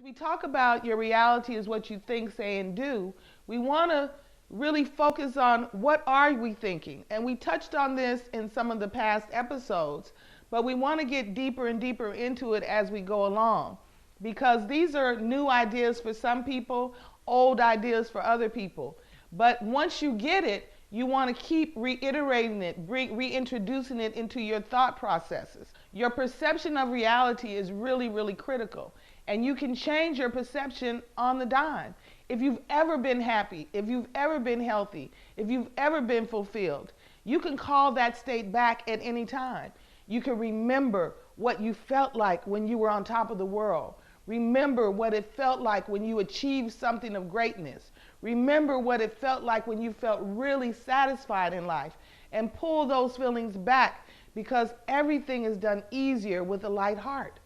we talk about your reality is what you think, say, and do, we want to really focus on what are we thinking. And we touched on this in some of the past episodes, but we want to get deeper and deeper into it as we go along because these are new ideas for some people, old ideas for other people. But once you get it, you want to keep reiterating it, reintroducing it into your thought processes. Your perception of reality is really, really critical. And you can change your perception on the dime. If you've ever been happy, if you've ever been healthy, if you've ever been fulfilled, you can call that state back at any time. You can remember what you felt like when you were on top of the world. Remember what it felt like when you achieved something of greatness. Remember what it felt like when you felt really satisfied in life. And pull those feelings back because everything is done easier with a light heart.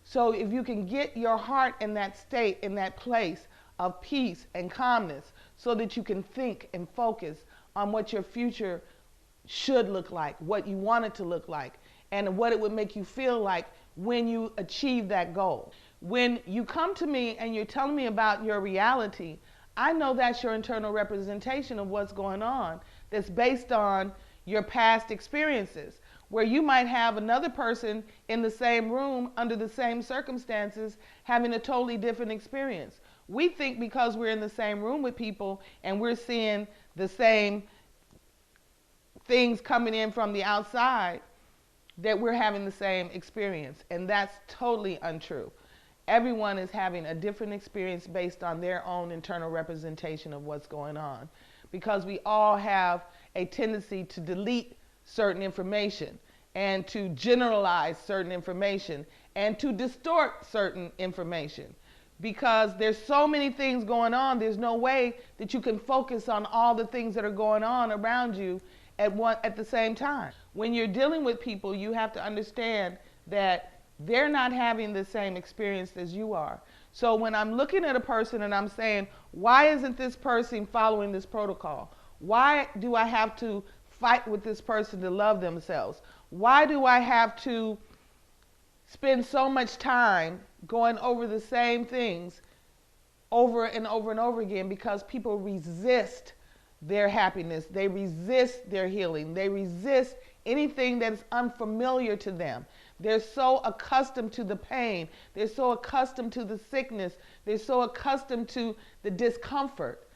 So if you can get your heart in that state, in that place of peace and calmness, so that you can think and focus on what your future should look like, what you want it to look like, and what it would make you feel like when you achieve that goal. When you come to me and you're telling me about your reality, I know that's your internal representation of what's going on that's based on your past experiences, where you might have another person in the same room under the same circumstances having a totally different experience. We think because we're in the same room with people and we're seeing the same things coming in from the outside that we're having the same experience, and that's totally untrue. Everyone is having a different experience based on their own internal representation of what's going on, because we all have a tendency to delete certain information and to generalize certain information and to distort certain information, because there's so many things going on. There's no way that you can focus on all the things that are going on around you at the same time. When you're dealing with people, you have to understand that they're not having the same experience as you are. So when I'm looking at a person and I'm saying, why isn't this person following this protocol? Why do I have to fight with this person to love themselves? Why do I have to spend so much time going over the same things over and over and over again? Because people resist their happiness. They resist their healing. They resist anything that is unfamiliar to them. They're so accustomed to the pain. They're so accustomed to the sickness. They're so accustomed to the discomfort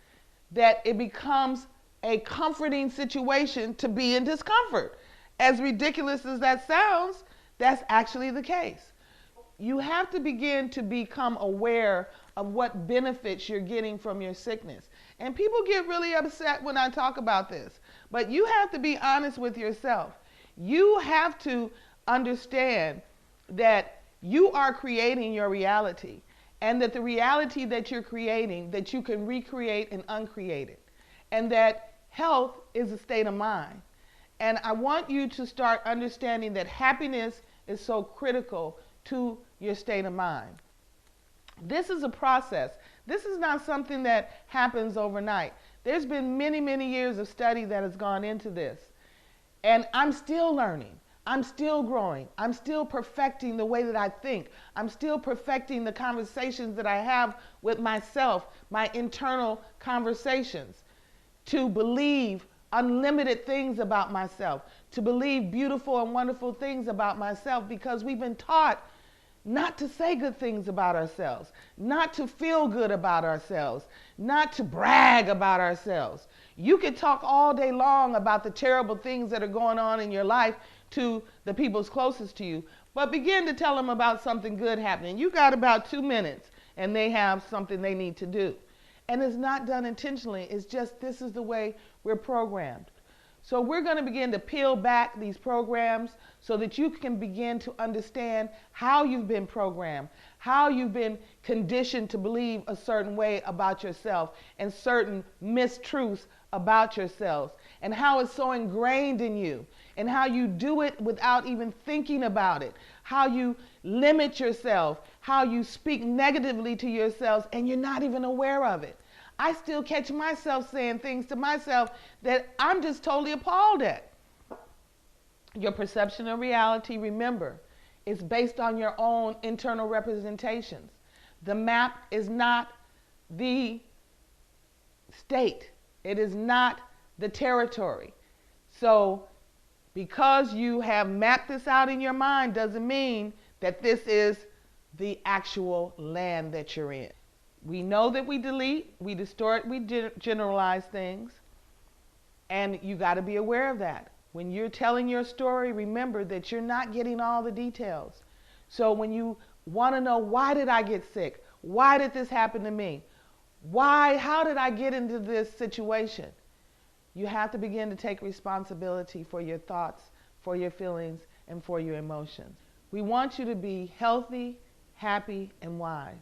that it becomes a comforting situation to be in discomfort. As ridiculous as that sounds, that's actually the case. You have to begin to become aware of what benefits you're getting from your sickness. And people get really upset when I talk about this, but you have to be honest with yourself. You have to understand that you are creating your reality, and that the reality that you're creating, that you can recreate and uncreate it, and that health is a state of mind. And I want you to start understanding that happiness is so critical to your state of mind. This is a process. This is not something that happens overnight. There's been many, many years of study that has gone into this. And I'm still learning. I'm still growing. I'm still perfecting the way that I think. I'm still perfecting the conversations that I have with myself, my internal conversations, to believe unlimited things about myself, to believe beautiful and wonderful things about myself, because we've been taught not to say good things about ourselves, not to feel good about ourselves, not to brag about ourselves. You can talk all day long about the terrible things that are going on in your life to the people closest to you, but begin to tell them about something good happening. You got about 2 minutes and they have something they need to do. And it's not done intentionally. It's just this is the way we're programmed. So we're going to begin to peel back these programs so that you can begin to understand how you've been programmed, how you've been conditioned to believe a certain way about yourself and certain mistruths about yourselves, and how it's so ingrained in you, and how you do it without even thinking about it, how you limit yourself, how you speak negatively to yourselves and you're not even aware of it. I still catch myself saying things to myself that I'm just totally appalled at. Your perception of reality, remember, is based on your own internal representations. The map is not the state. It is not the territory. So because you have mapped this out in your mind doesn't mean that this is the actual land that you're in. We know that we delete, we distort, we generalize things, and you got to be aware of that. When you're telling your story, remember that you're not getting all the details. So when you want to know, why did I get sick? Why did this happen to me? How did I get into this situation? You have to begin to take responsibility for your thoughts, for your feelings, and for your emotions. We want you to be healthy, happy, and wise.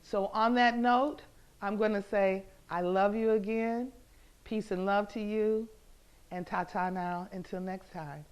So on that note, I'm going to say, I love you again. Peace and love to you. And ta-ta now until next time.